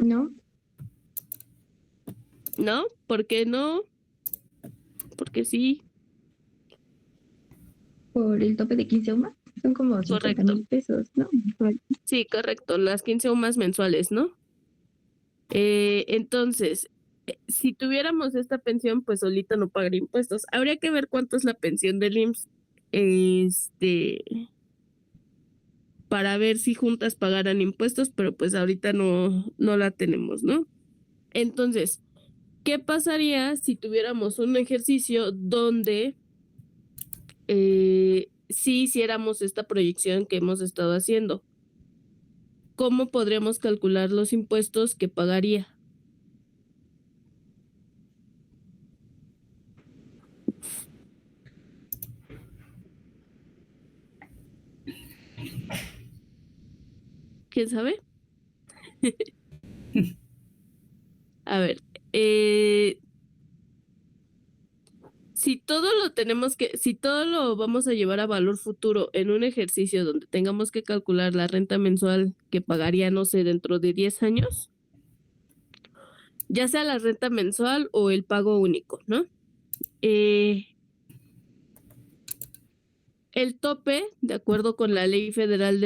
No, ¿No? ¿Por qué no? Porque sí, por el tope de 15 UMAS. Son como correcto. 50,000 pesos, ¿no? Sí, correcto, las 15 UMAS mensuales, ¿no? Entonces, si tuviéramos esta pensión, pues solita no pagaría impuestos. Habría que ver cuánto es la pensión del IMSS, para ver si juntas pagaran impuestos, pero pues ahorita no la tenemos, ¿no? Entonces, ¿qué pasaría si tuviéramos un ejercicio donde sí hiciéramos esta proyección que hemos estado haciendo? ¿Cómo podríamos calcular los impuestos que pagaría? ¿Quién sabe? A ver, si todo lo vamos a llevar a valor futuro en un ejercicio donde tengamos que calcular la renta mensual que pagaría, no sé, dentro de 10 años, ya sea la renta mensual o el pago único, ¿no? El tope, de acuerdo con la ley federal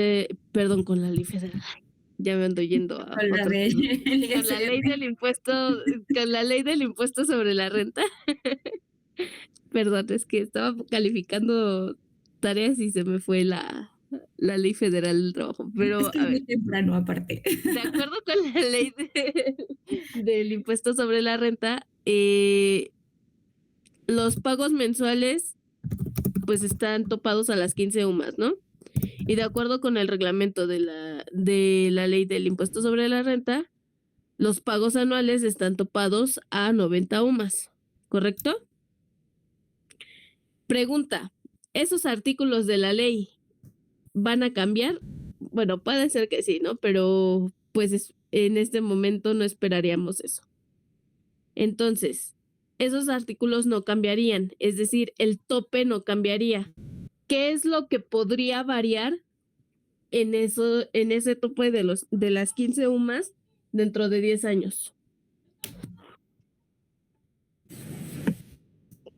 con la ley federal, ya me ando yendo a Con la otro de tema. el Con la ley ISR. del impuesto, con la ley del impuesto sobre la renta. Perdón, es que estaba calificando tareas y se me fue la ley federal del trabajo. Es Pero, que a es ver, muy temprano aparte. de acuerdo con la ley del impuesto sobre la renta, los pagos mensuales pues están topados a las 15 UMAS, ¿no? Y de acuerdo con el reglamento de la ley del impuesto sobre la renta, los pagos anuales están topados a 90 UMAS, ¿correcto? Pregunta, ¿esos artículos de la ley van a cambiar? Bueno, puede ser que sí, ¿no? Pero pues en este momento no esperaríamos eso. Entonces, esos artículos no cambiarían, es decir, el tope no cambiaría. ¿Qué es lo que podría variar en ese tope de las 15 UMAS dentro de 10 años?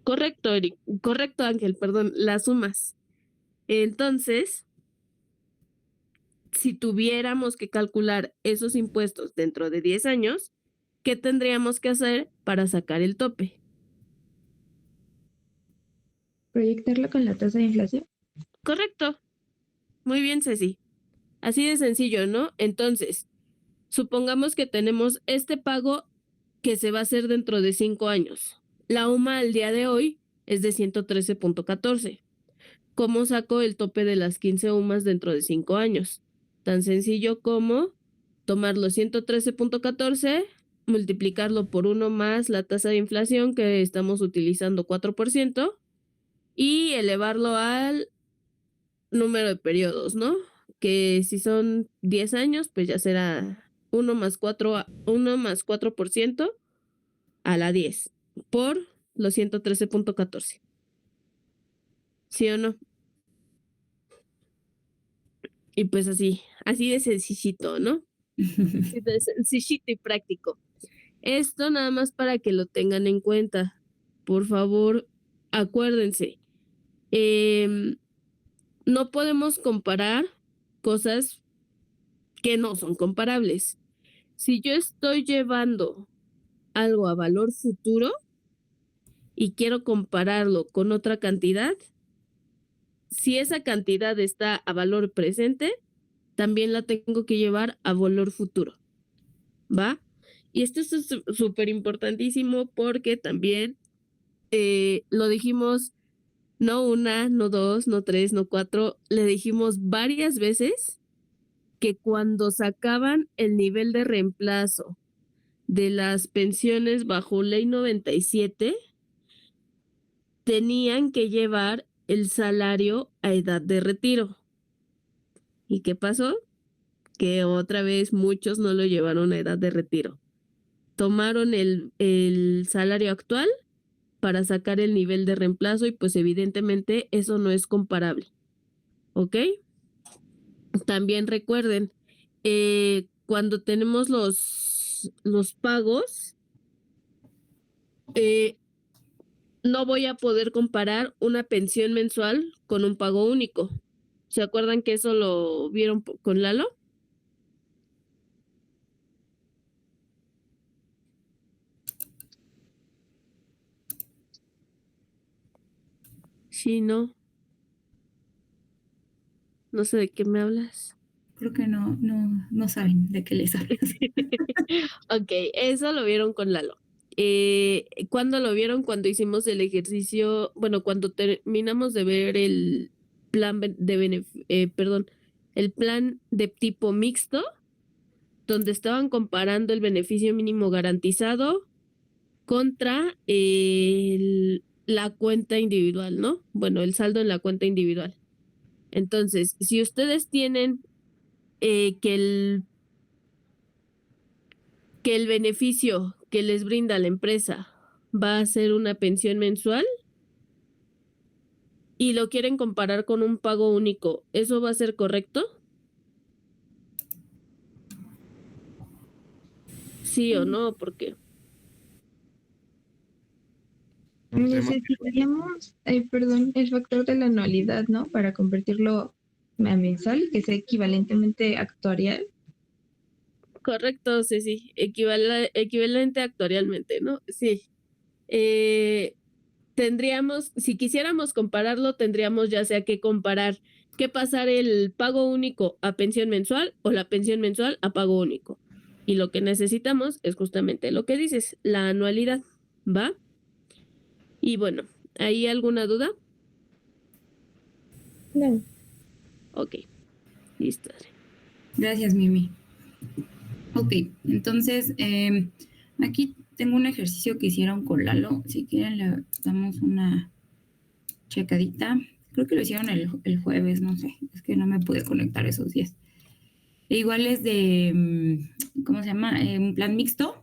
Correcto, Eric. Correcto, Ángel, perdón, las sumas. Entonces, si tuviéramos que calcular esos impuestos dentro de 10 años, ¿qué tendríamos que hacer para sacar el tope? Proyectarlo con la tasa de inflación. Correcto. Muy bien, Ceci. Así de sencillo, ¿no? Entonces, supongamos que tenemos este pago que se va a hacer dentro de 5 años. La UMA al día de hoy es de 113.14. ¿Cómo saco el tope de las 15 UMAS dentro de 5 años? Tan sencillo como tomar los 113.14, multiplicarlo por 1 más la tasa de inflación que estamos utilizando 4% y elevarlo al número de periodos, ¿no? Que si son 10 años, pues ya será 1 más 4% a la 10 por los 113.14. ¿Sí o no? Y pues así de sencillito, ¿no? Así de sencillito y práctico. Esto nada más para que lo tengan en cuenta. Por favor, acuérdense, em, no podemos comparar cosas que no son comparables. Si yo estoy llevando algo a valor futuro y quiero compararlo con otra cantidad, si esa cantidad está a valor presente, también la tengo que llevar a valor futuro, ¿va? Y esto es súper importantísimo porque también lo dijimos no una, no dos, no tres, no cuatro, le dijimos varias veces que cuando sacaban el nivel de reemplazo de las pensiones bajo ley 97, tenían que llevar el salario a edad de retiro. ¿Y qué pasó? Que otra vez muchos no lo llevaron a edad de retiro. Tomaron el salario actual para sacar el nivel de reemplazo y pues evidentemente eso no es comparable. ¿Ok? También recuerden, cuando tenemos los pagos, no voy a poder comparar una pensión mensual con un pago único. ¿Se acuerdan que eso lo vieron con Lalo? Sí, no. No sé de qué me hablas. Creo que no saben de qué les hablas. Ok, eso lo vieron con Lalo. ¿Cuándo lo vieron? Cuando hicimos el ejercicio, bueno, cuando terminamos de ver el plan el plan de tipo mixto, donde estaban comparando el beneficio mínimo garantizado contra la cuenta individual, ¿no? Bueno, el saldo en la cuenta individual. Entonces, si ustedes tienen que el beneficio que les brinda la empresa va a ser una pensión mensual y lo quieren comparar con un pago único, ¿eso va a ser correcto? Sí o no, porque Necesitaríamos, perdón, el factor de la anualidad, ¿no? Para convertirlo a mensual, que sea equivalentemente actuarial. correcto, sí, equivalente actuarialmente, ¿no? Sí. Tendríamos, si quisiéramos compararlo, tendríamos ya sea que comparar qué pasar el pago único a pensión mensual o la pensión mensual a pago único. Y lo que necesitamos es justamente lo que dices, la anualidad, ¿va? Y bueno, ¿hay alguna duda? No. Ok, listo. Gracias, Mimi. Ok, entonces aquí tengo un ejercicio que hicieron con Lalo. Si quieren le damos una checadita. Creo que lo hicieron el jueves, no sé. Es que no me pude conectar esos días. E igual es de, ¿cómo se llama? Un plan mixto.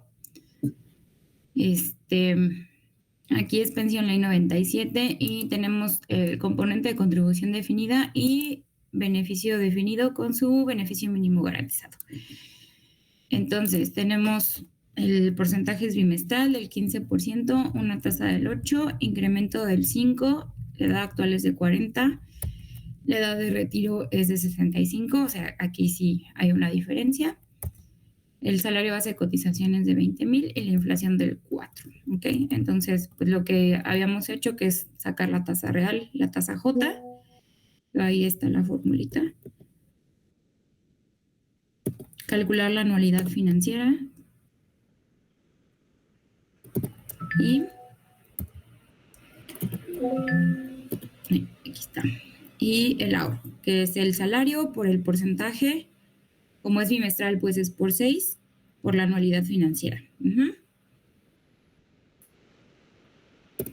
Aquí es pensión ley 97 y tenemos el componente de contribución definida y beneficio definido con su beneficio mínimo garantizado. Entonces, tenemos el porcentaje es bimestral del 15%, una tasa del 8%, incremento del 5%, la edad actual es de 40%, la edad de retiro es de 65%, o sea, aquí sí hay una diferencia. El salario base de cotización es de 20,000 y la inflación del 4%, ¿ok? Entonces, pues lo que habíamos hecho, que es sacar la tasa real, la tasa J, ahí está la formulita. Calcular la anualidad financiera. Y aquí está. Y el ahorro, que es el salario por el porcentaje. Como es bimestral, pues es por 6, por la anualidad financiera.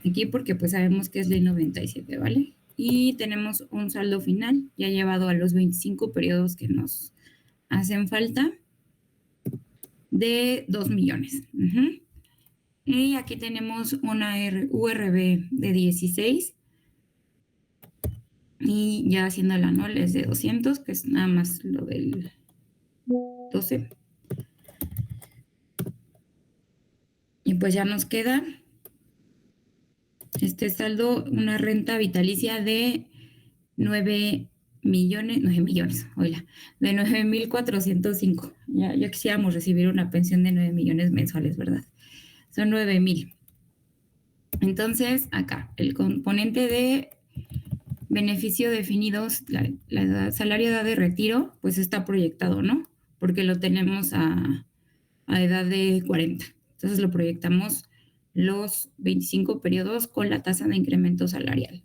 Aquí porque pues sabemos que es ley 97, ¿vale? Y tenemos un saldo final ya llevado a los 25 periodos que nos hacen falta de 2 millones. Y aquí tenemos una URB de 16 y ya haciendo el anual es de 200, que es nada más lo del 12. Y pues ya nos queda este saldo, una renta vitalicia de 9 millones, oiga, de 9,405. Ya quisiéramos recibir una pensión de 9 millones mensuales, ¿verdad? Son 9,000. Entonces, acá, el componente de beneficio definidos, salario edad de retiro, pues está proyectado, ¿no? Porque lo tenemos a edad de 40. Entonces lo proyectamos los 25 periodos con la tasa de incremento salarial.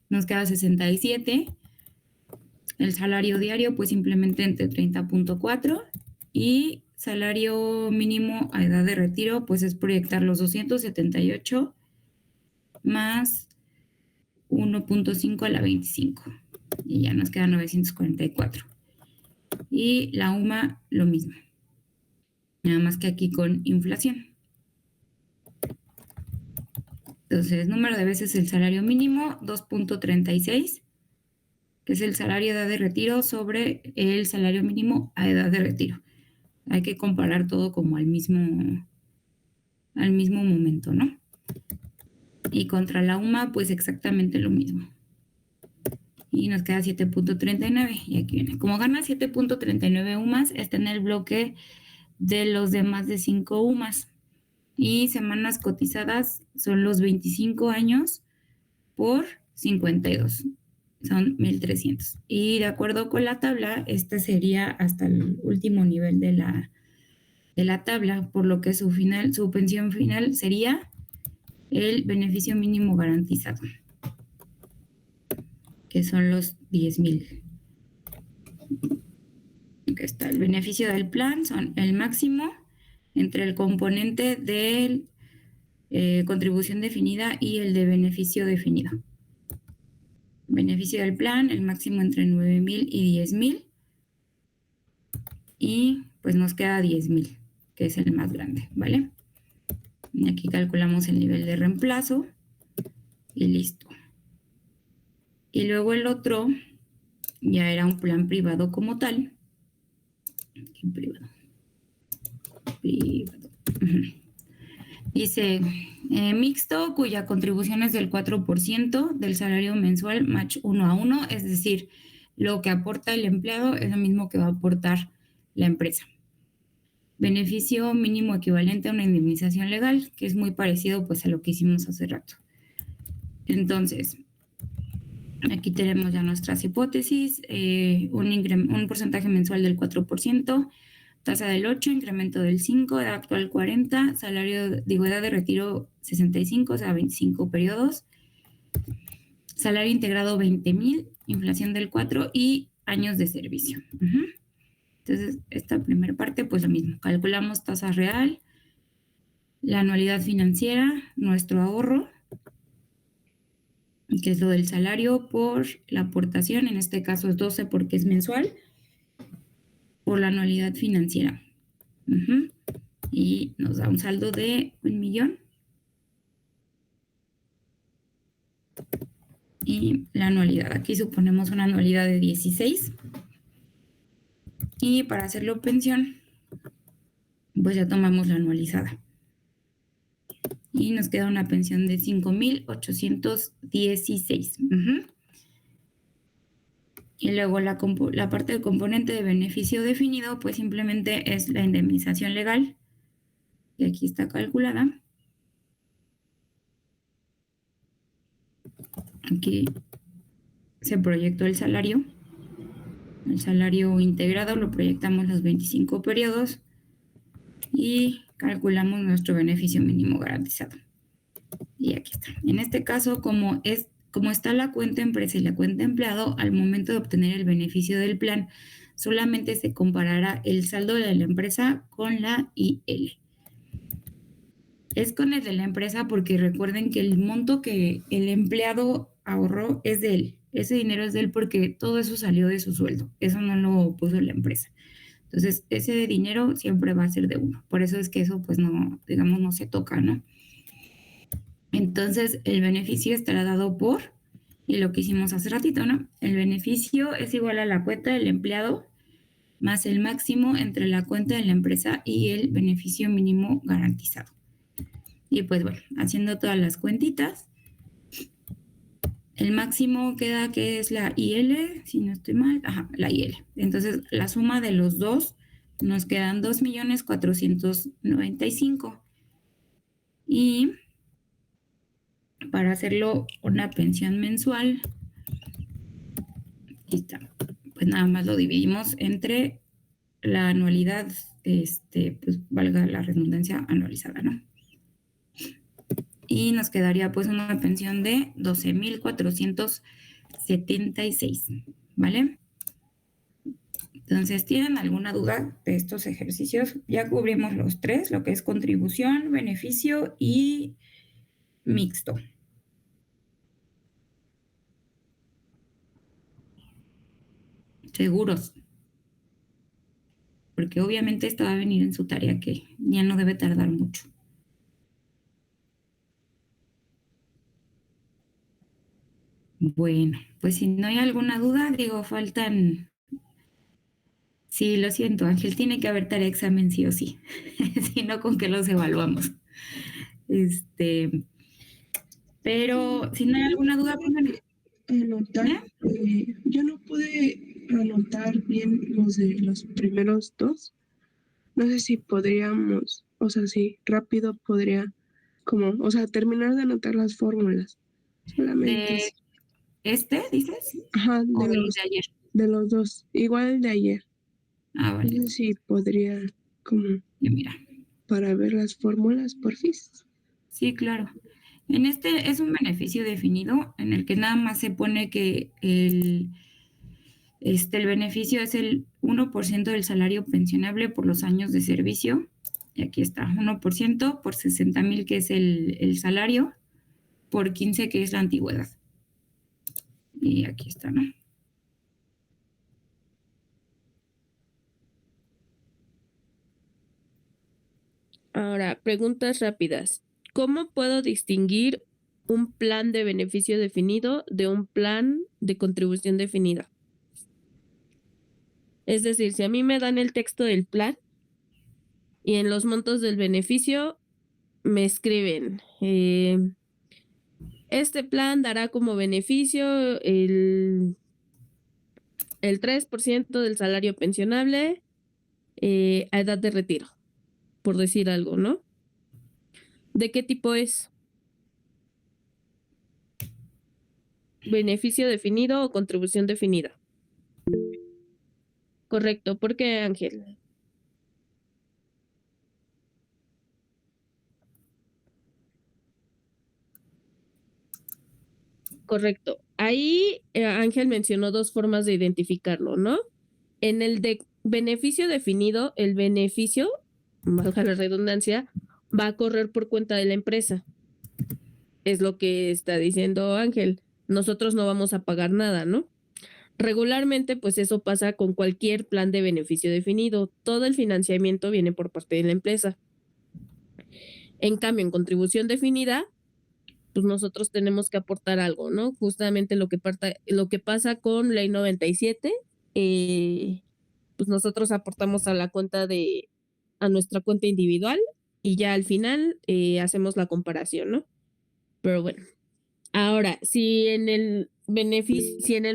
Nos queda 67. El salario diario, pues simplemente entre 30.4 y salario mínimo a edad de retiro, pues es proyectar los 278 más 1.5 a la 25. Y ya nos queda 944. Y la UMA, lo mismo. Nada más que aquí con inflación. Entonces, número de veces el salario mínimo, 2.36, que es el salario de edad de retiro sobre el salario mínimo a edad de retiro. Hay que comparar todo como al mismo momento, ¿no? Y contra la UMA, pues exactamente lo mismo. Y nos queda 7.39. Y aquí viene. Como gana 7.39 UMAS, está en el bloque de los de más de 5 UMAS. Y semanas cotizadas son los 25 años por 52. Son 1,300. Y de acuerdo con la tabla, este sería hasta el último nivel de la tabla, por lo que su pensión final sería el beneficio mínimo garantizado, que son los 10,000. Aquí está. El beneficio del plan son el máximo entre el componente de contribución definida y el de beneficio definido. Beneficio del plan, el máximo entre 9,000 y 10,000. Y pues nos queda 10,000, que es el más grande, ¿vale? Y aquí calculamos el nivel de reemplazo y listo. Y luego el otro ya era un plan privado como tal. Aquí privado. Dice, mixto, cuya contribución es del 4% del salario mensual match 1 a 1, es decir, lo que aporta el empleado es lo mismo que va a aportar la empresa. Beneficio mínimo equivalente a una indemnización legal, que es muy parecido pues a lo que hicimos hace rato. Entonces, aquí tenemos ya nuestras hipótesis, un porcentaje mensual del 4%, tasa del 8, incremento del 5, edad actual 40, edad de retiro 65, o sea, 25 periodos, salario integrado 20,000, inflación del 4 y años de servicio. Entonces, esta primera parte, pues lo mismo, calculamos tasa real, la anualidad financiera, nuestro ahorro, que es lo del salario por la aportación, en este caso es 12 porque es mensual, por la anualidad financiera. Y nos da un saldo de 1,000,000. Y la anualidad, aquí suponemos una anualidad de 16. Y para hacerlo pensión, pues ya tomamos la anualizada. Y nos queda una pensión de 5,816. Y luego la parte del componente de beneficio definido, pues simplemente es la indemnización legal, que aquí está calculada. Aquí se proyectó el salario. El salario integrado lo proyectamos los 25 periodos y calculamos nuestro beneficio mínimo garantizado. Y aquí está. En este caso, como está la cuenta empresa y la cuenta empleado, al momento de obtener el beneficio del plan, solamente se comparará el saldo de la empresa con la IL. Es con el de la empresa porque recuerden que el monto que el empleado ahorró es de él. Ese dinero es de él porque todo eso salió de su sueldo. Eso no lo puso la empresa. Entonces, ese dinero siempre va a ser de uno. Por eso es que eso, pues no, digamos, no se toca, ¿no? Entonces, el beneficio estará dado por, y lo que hicimos hace ratito, ¿no? El beneficio es igual a la cuenta del empleado más el máximo entre la cuenta de la empresa y el beneficio mínimo garantizado. Y pues bueno, haciendo todas las cuentitas, el máximo queda que es la IL, si no estoy mal, la IL. Entonces, la suma de los dos nos quedan 2,495,000. Y para hacerlo una pensión mensual, aquí está, pues nada más lo dividimos entre la anualidad, pues valga la redundancia, anualizada, ¿no? Y nos quedaría pues una pensión de 12,476, ¿vale? Entonces, ¿tienen alguna duda de estos ejercicios? Ya cubrimos los tres, lo que es contribución, beneficio y mixto. Seguros. Porque obviamente esta va a venir en su tarea que ya no debe tardar mucho. Bueno, pues si no hay alguna duda, digo, faltan Sí, lo siento, Ángel, tiene que haber tarea de examen sí o sí. Si no, ¿con qué los evaluamos? Pero si no hay alguna duda, pónganme. Anotar, yo no pude anotar bien los de los primeros dos. No sé si podríamos, o sea, si rápido podría, como, o sea, terminar de anotar las fórmulas. Solamente ¿De dices? ajá, ¿O de los de ayer? de los dos, igual de ayer. Ah, No vale. sé si podría, como, Ya mira. para ver las fórmulas, porfis. Sí, claro. En este es un beneficio definido en el que nada más se pone que el beneficio es el 1% del salario pensionable por los años de servicio. Y aquí está, 1% por 60,000 que es el salario, por 15 que es la antigüedad. Y aquí está, ¿no? Ahora, preguntas rápidas. ¿Cómo puedo distinguir un plan de beneficio definido de un plan de contribución definida? Es decir, si a mí me dan el texto del plan y en los montos del beneficio me escriben, este plan dará como beneficio el 3% del salario pensionable a edad de retiro, por decir algo, ¿no? ¿De qué tipo es? ¿Beneficio definido o contribución definida? Correcto. ¿Por qué, Ángel? Correcto. Ahí Ángel mencionó dos formas de identificarlo, ¿no? En el de beneficio definido, el beneficio, valga la redundancia, va a correr por cuenta de la empresa. Es lo que está diciendo Ángel. Nosotros no vamos a pagar nada, ¿no? Regularmente, pues eso pasa con cualquier plan de beneficio definido. Todo el financiamiento viene por parte de la empresa. En cambio, en contribución definida, pues nosotros tenemos que aportar algo, ¿no? Justamente lo que pasa con Ley 97, pues nosotros aportamos a nuestra cuenta individual y ya al final hacemos la comparación, ¿no? Pero bueno, ahora, si en el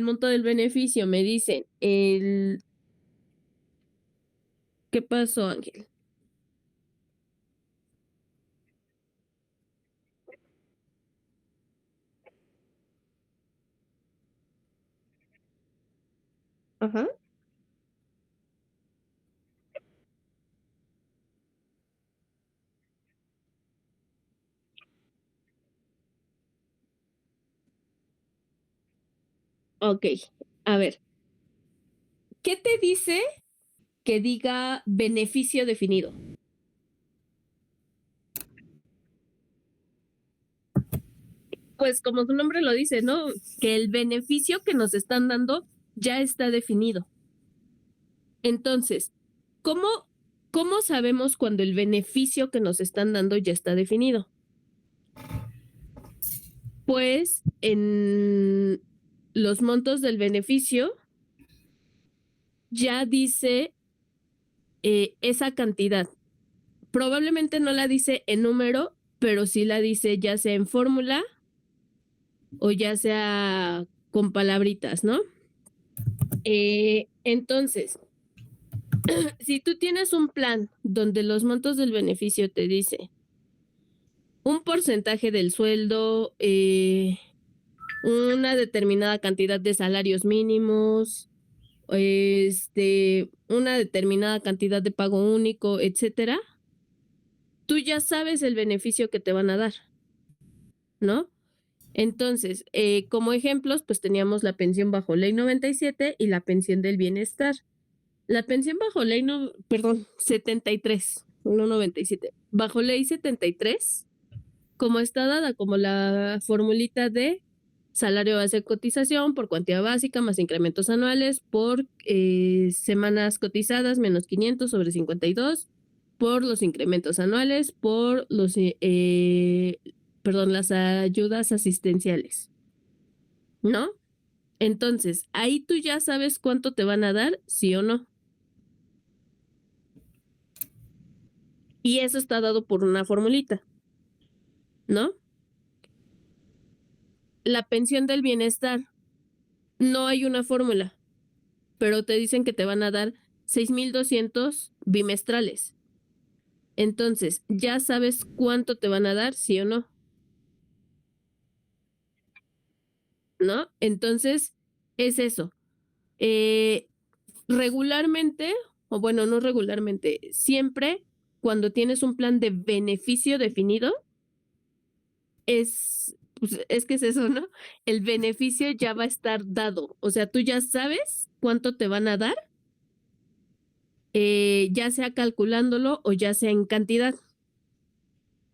monto del beneficio me dicen ¿qué pasó, Ángel? Ajá. Ok, a ver, ¿qué te dice que diga beneficio definido? Pues como su nombre lo dice, ¿no? Que el beneficio que nos están dando ya está definido. Entonces, ¿cómo sabemos cuando el beneficio que nos están dando ya está definido? Pues en los montos del beneficio ya dice esa cantidad. Probablemente no la dice en número, pero sí la dice ya sea en fórmula o ya sea con palabritas, ¿no? Entonces, si tú tienes un plan donde los montos del beneficio te dice un porcentaje del sueldo, una determinada cantidad de salarios mínimos, una determinada cantidad de pago único, etcétera, tú ya sabes el beneficio que te van a dar, ¿no? Entonces, como ejemplos, pues teníamos la pensión bajo ley 97 y la pensión del bienestar. La pensión bajo ley, 73, no 97. Bajo ley 73, como está dada, como la formulita de salario base de cotización por cuantía básica más incrementos anuales por semanas cotizadas menos 500 sobre 52 por los incrementos anuales por las ayudas asistenciales, ¿no? Entonces, ahí tú ya sabes cuánto te van a dar, sí o no. Y eso está dado por una formulita, ¿no? La pensión del bienestar, no hay una fórmula, pero te dicen que te van a dar 6,200 bimestrales. Entonces, ¿ya sabes cuánto te van a dar, sí o no? ¿No? Entonces, es eso. Regularmente, o bueno, no regularmente, siempre cuando tienes un plan de beneficio definido, pues, es que es eso, ¿no? El beneficio ya va a estar dado. O sea, tú ya sabes cuánto te van a dar, ya sea calculándolo o ya sea en cantidad.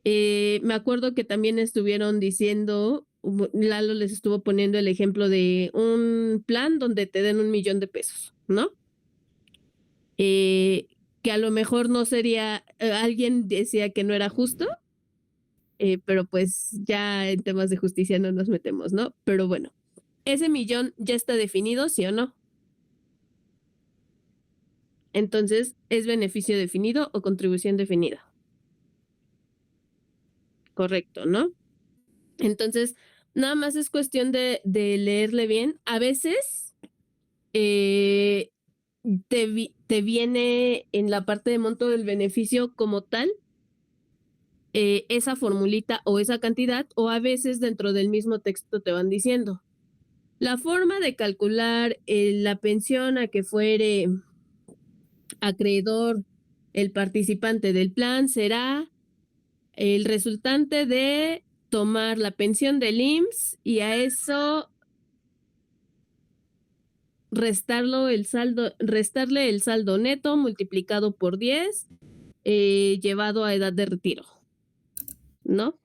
Me acuerdo que también estuvieron diciendo, Lalo les estuvo poniendo el ejemplo de un plan donde te den 1,000,000 de pesos, ¿no? Que a lo mejor no sería, alguien decía que no era justo, pero pues ya en temas de justicia no nos metemos, ¿no? Pero bueno, ese 1,000,000 ya está definido, ¿sí o no? Entonces, ¿es beneficio definido o contribución definida? Correcto, ¿no? Entonces, nada más es cuestión de leerle bien. A veces te viene en la parte de monto del beneficio como tal esa formulita o esa cantidad, o a veces dentro del mismo texto te van diciendo la forma de calcular la pensión a que fuere acreedor el participante del plan será el resultante de tomar la pensión del IMSS y a eso restarle el saldo neto multiplicado por 10 llevado a edad de retiro, ¿no?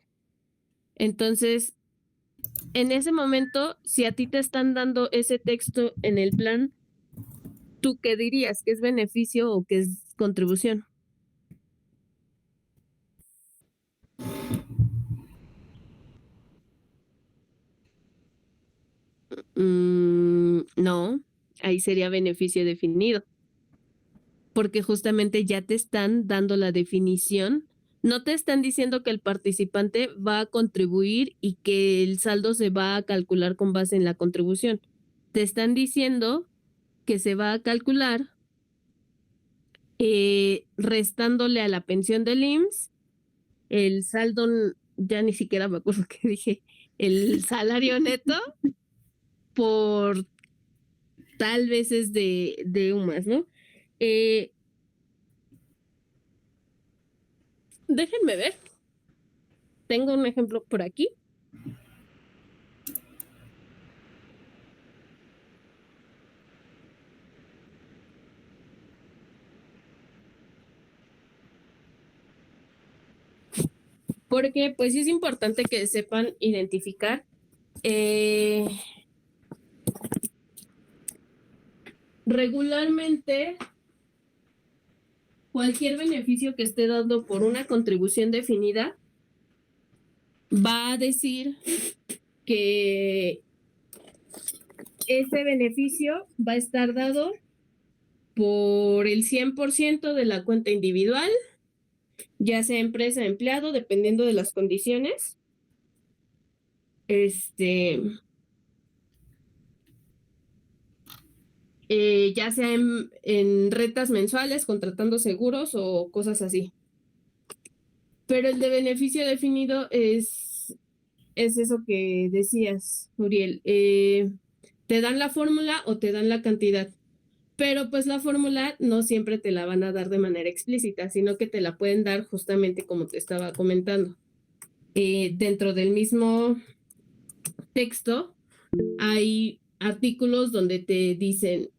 Entonces, en ese momento, si a ti te están dando ese texto en el plan, ¿tú qué dirías? ¿Que es beneficio o que es contribución? No, ahí sería beneficio definido, porque justamente ya te están dando la definición. No te están diciendo que el participante va a contribuir y que el saldo se va a calcular con base en la contribución. Te están diciendo que se va a calcular restándole a la pensión del IMSS el saldo, ya ni siquiera me acuerdo qué dije, el salario neto por tal veces de UMAS, ¿no? Déjenme ver. Tengo un ejemplo por aquí. Porque pues sí es importante que sepan identificar regularmente cualquier beneficio que esté dando por una contribución definida va a decir que ese beneficio va a estar dado por el 100% de la cuenta individual, ya sea empresa o empleado, dependiendo de las condiciones. Ya sea en rentas mensuales, contratando seguros o cosas así. Pero el de beneficio definido es eso que decías, Uriel. Te dan la fórmula o te dan la cantidad. Pero pues la fórmula no siempre te la van a dar de manera explícita, sino que te la pueden dar justamente como te estaba comentando. Dentro del mismo texto hay artículos donde te dicen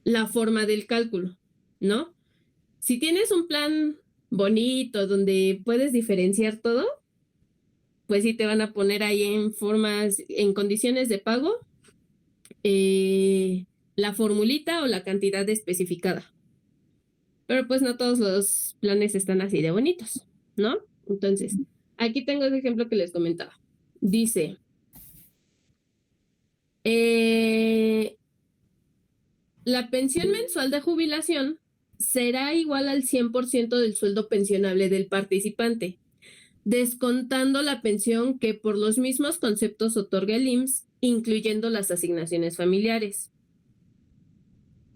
la forma del cálculo, ¿no? Si tienes un plan bonito donde puedes diferenciar todo, pues sí te van a poner ahí en condiciones de pago, la formulita o la cantidad especificada. Pero pues no todos los planes están así de bonitos, ¿no? Entonces, aquí tengo ese ejemplo que les comentaba. Dice, la pensión mensual de jubilación será igual al 100% del sueldo pensionable del participante, descontando la pensión que por los mismos conceptos otorga el IMSS, incluyendo las asignaciones familiares.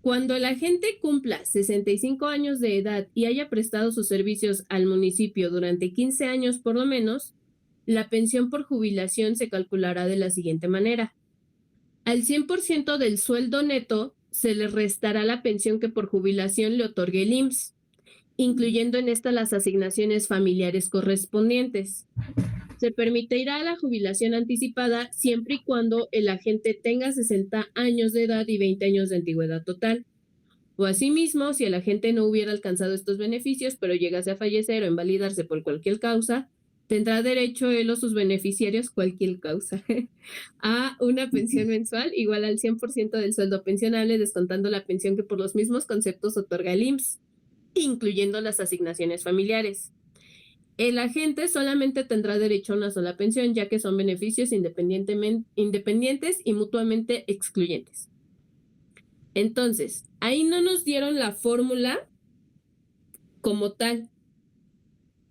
Cuando el agente cumpla 65 años de edad y haya prestado sus servicios al municipio durante 15 años por lo menos, la pensión por jubilación se calculará de la siguiente manera. Al 100% del sueldo neto se le restará la pensión que por jubilación le otorgue el IMSS, incluyendo en esta las asignaciones familiares correspondientes. Se permitirá la jubilación anticipada siempre y cuando el agente tenga 60 años de edad y 20 años de antigüedad total. O asimismo, si el agente no hubiera alcanzado estos beneficios, pero llegase a fallecer o invalidarse por cualquier causa, tendrá derecho él o sus beneficiarios, cualquier causa, a una pensión mensual igual al 100% del sueldo pensionable, descontando la pensión que por los mismos conceptos otorga el IMSS, incluyendo las asignaciones familiares. El agente solamente tendrá derecho a una sola pensión, ya que son beneficios independientes y mutuamente excluyentes. Entonces, ahí no nos dieron la fórmula como tal,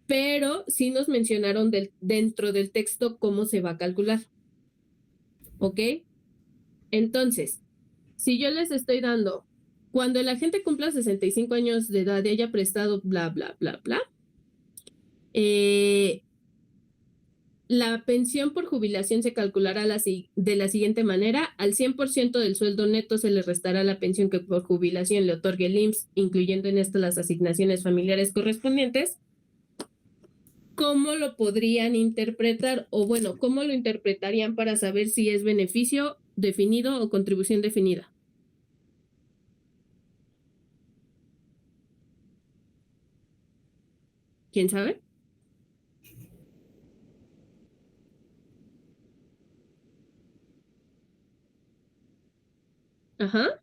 pero sí nos mencionaron dentro del texto cómo se va a calcular. ¿Ok? Entonces, si yo les estoy dando, cuando el agente cumpla 65 años de edad y haya prestado bla, bla, bla, bla, la pensión por jubilación se calculará de la siguiente manera. Al 100% del sueldo neto se le restará la pensión que por jubilación le otorgue el IMSS, incluyendo en esto las asignaciones familiares correspondientes. ¿Cómo lo podrían interpretar? O bueno, ¿cómo lo interpretarían para saber si es beneficio definido o contribución definida? ¿Quién sabe? Ajá.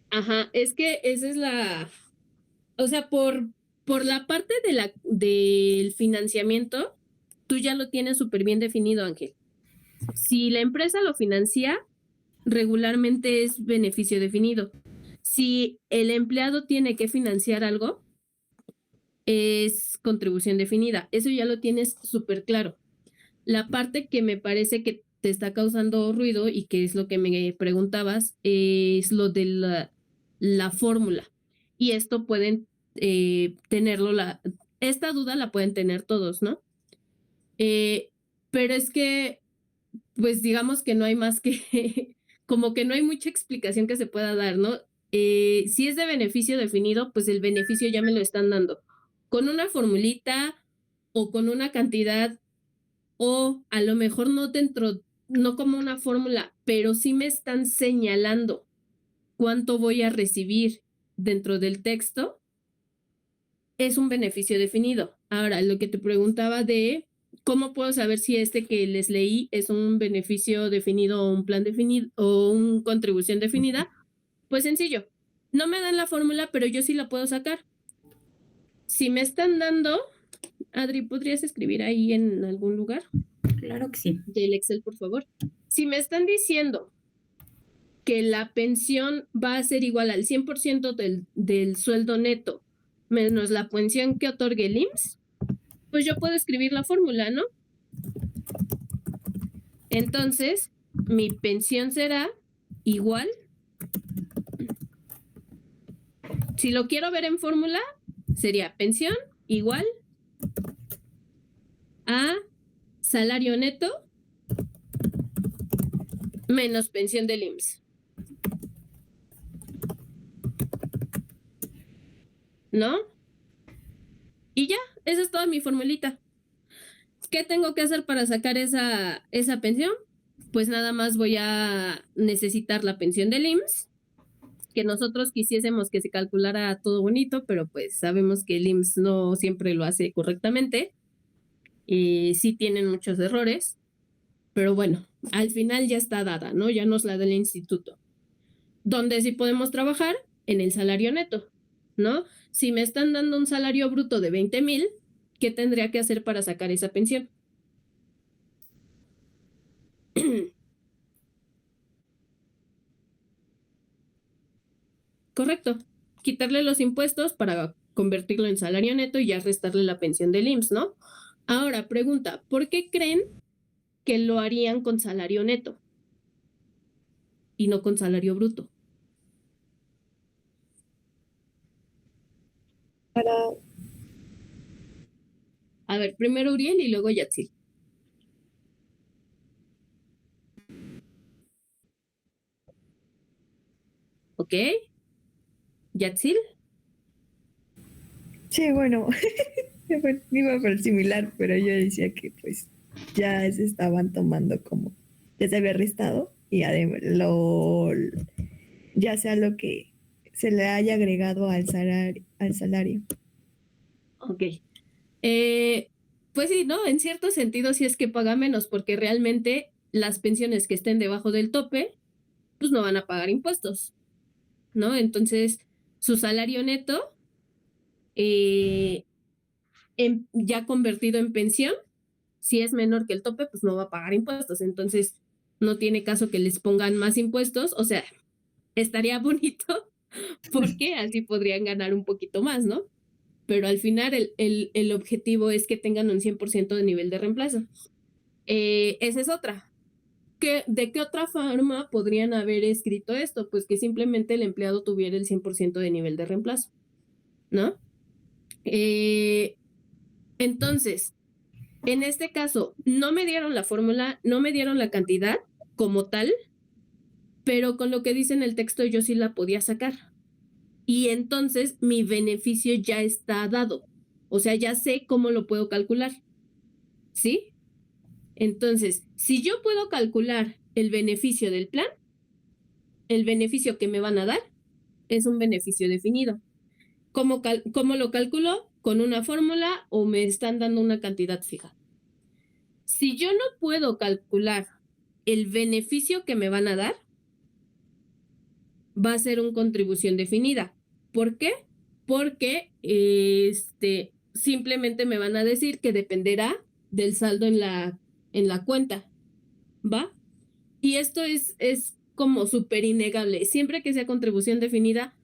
Ajá, es que esa es la, o sea, por la parte del financiamiento, tú ya lo tienes súper bien definido, Ángel. Si la empresa lo financia, regularmente es beneficio definido. Si el empleado tiene que financiar algo, es contribución definida. Eso ya lo tienes súper claro. La parte que me parece que te está causando ruido y que es lo que me preguntabas, es lo de la fórmula. Y esto pueden tenerlo, esta duda la pueden tener todos, ¿no? Pero es que, pues digamos que no hay más que, como que no hay mucha explicación que se pueda dar, ¿no? Si es de beneficio definido, pues el beneficio ya me lo están dando. Con una formulita o con una cantidad, o a lo mejor no como una fórmula, pero sí me están señalando cuánto voy a recibir dentro del texto, es un beneficio definido. Ahora, lo que te preguntaba de cómo puedo saber si este que les leí es un beneficio definido o un plan definido o una contribución definida, pues sencillo. No me dan la fórmula, pero yo sí la puedo sacar. Si me están dando, Adri, ¿podrías escribir ahí en algún lugar? Claro que sí. Del Excel, por favor. Si me están diciendo que la pensión va a ser igual al 100% del sueldo neto menos la pensión que otorgue el IMSS, pues yo puedo escribir la fórmula, ¿no? Entonces, mi pensión será igual. Si lo quiero ver en fórmula, sería pensión igual a salario neto menos pensión del IMSS. ¿No? Y ya, esa es toda mi formulita. ¿Qué tengo que hacer para sacar esa pensión? Pues nada más voy a necesitar la pensión del IMSS, que nosotros quisiésemos que se calculara todo bonito, pero pues sabemos que el IMSS no siempre lo hace correctamente. Sí tienen muchos errores, pero bueno, al final ya está dada, ¿no? Ya nos la da el instituto. Donde sí podemos trabajar en el salario neto, ¿no? Si me están dando un salario bruto de 20,000, ¿qué tendría que hacer para sacar esa pensión? Correcto. Quitarle los impuestos para convertirlo en salario neto y ya restarle la pensión del IMSS, ¿no? Ahora, pregunta, ¿por qué creen que lo harían con salario neto y no con salario bruto? Para, A ver, primero Uriel y luego Yatzil. ¿Ok? ¿Yatzil? sí, bueno, iba por similar, pero yo decía que pues ya se estaban tomando como, ya se había restado y además ya sea lo que se le haya agregado al salario. Ok. Pues sí, ¿no? En cierto sentido sí es que paga menos porque realmente las pensiones que estén debajo del tope, pues no van a pagar impuestos, ¿no? Entonces, su salario neto, ya convertido en pensión, si es menor que el tope, pues no va a pagar impuestos. Entonces, no tiene caso que les pongan más impuestos. O sea, estaría bonito porque así podrían ganar un poquito más, ¿no? Pero al final el objetivo es que tengan un 100% de nivel de reemplazo. Esa es otra. ¿De qué otra forma podrían haber escrito esto? Pues que simplemente el empleado tuviera el 100% de nivel de reemplazo, ¿no? Entonces, en este caso, no me dieron la fórmula, no me dieron la cantidad como tal, pero con lo que dice en el texto yo sí la podía sacar. Y entonces mi beneficio ya está dado. O sea, ya sé cómo lo puedo calcular. ¿Sí? Entonces, si yo puedo calcular el beneficio del plan, el beneficio que me van a dar es un beneficio definido. ¿Cómo lo calculo? ¿Con una fórmula o me están dando una cantidad fija? Si yo no puedo calcular el beneficio que me van a dar, va a ser una contribución definida. ¿Por qué? Porque simplemente me van a decir que dependerá del saldo en la cuenta, ¿va? Y esto es como súper innegable. Siempre que sea contribución definida,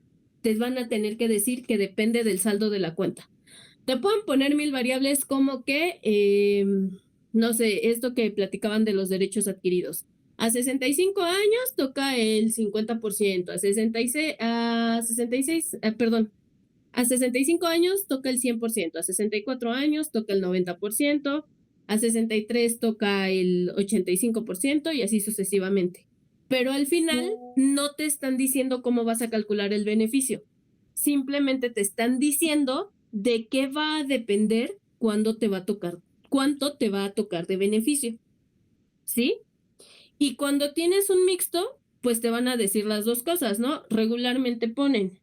te van a tener que decir que depende del saldo de la cuenta. Te pueden poner 1000 variables como que, no sé, esto que platicaban de los derechos adquiridos. A 65 años toca el 50%, a 65 años toca el 100%, a 64 años toca el 90%, a 63 toca el 85% y así sucesivamente. Pero al final no te están diciendo cómo vas a calcular el beneficio. Simplemente te están diciendo de qué va a depender cuánto te va a tocar de beneficio. ¿Sí? Y cuando tienes un mixto, pues te van a decir las dos cosas, ¿no? Regularmente ponen,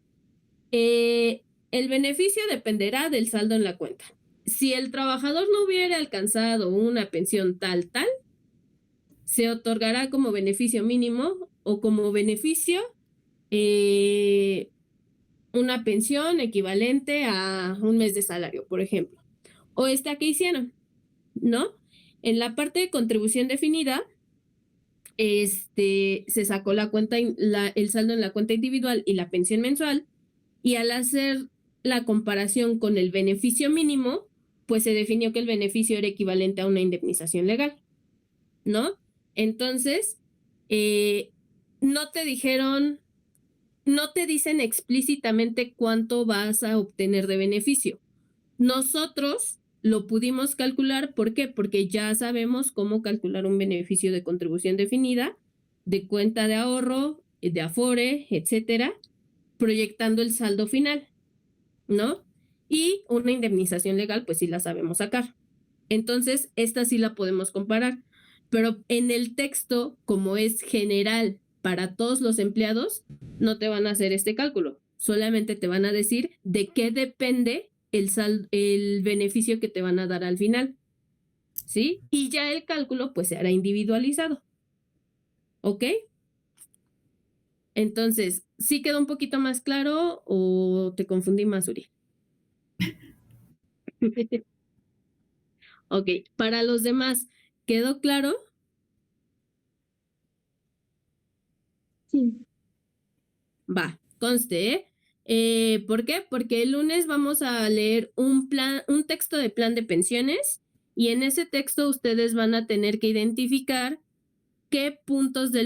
el beneficio dependerá del saldo en la cuenta. Si el trabajador no hubiera alcanzado una pensión tal, se otorgará como beneficio mínimo o como beneficio una pensión equivalente a un mes de salario, por ejemplo. O esta que hicieron, ¿no? En la parte de contribución definida, se sacó la cuenta, el saldo en la cuenta individual y la pensión mensual, y al hacer la comparación con el beneficio mínimo, pues se definió que el beneficio era equivalente a una indemnización legal, ¿no? Entonces, no te dijeron, no te dicen explícitamente cuánto vas a obtener de beneficio. Nosotros lo pudimos calcular, ¿por qué? Porque ya sabemos cómo calcular un beneficio de contribución definida, de cuenta de ahorro, de Afore, etcétera, proyectando el saldo final, ¿no? Y una indemnización legal, pues sí la sabemos sacar. Entonces, esta sí la podemos comparar. Pero en el texto, como es general para todos los empleados, no te van a hacer este cálculo. Solamente te van a decir de qué depende el beneficio que te van a dar al final. ¿Sí? Y ya el cálculo, pues se hará individualizado. ¿Ok? Entonces, ¿sí quedó un poquito más claro o te confundí más, Uri? Ok, para los demás, ¿quedó claro? Sí. Va, conste, ¿eh? ¿Por qué? Porque el lunes vamos a leer un texto de plan de pensiones y en ese texto ustedes van a tener que identificar qué puntos del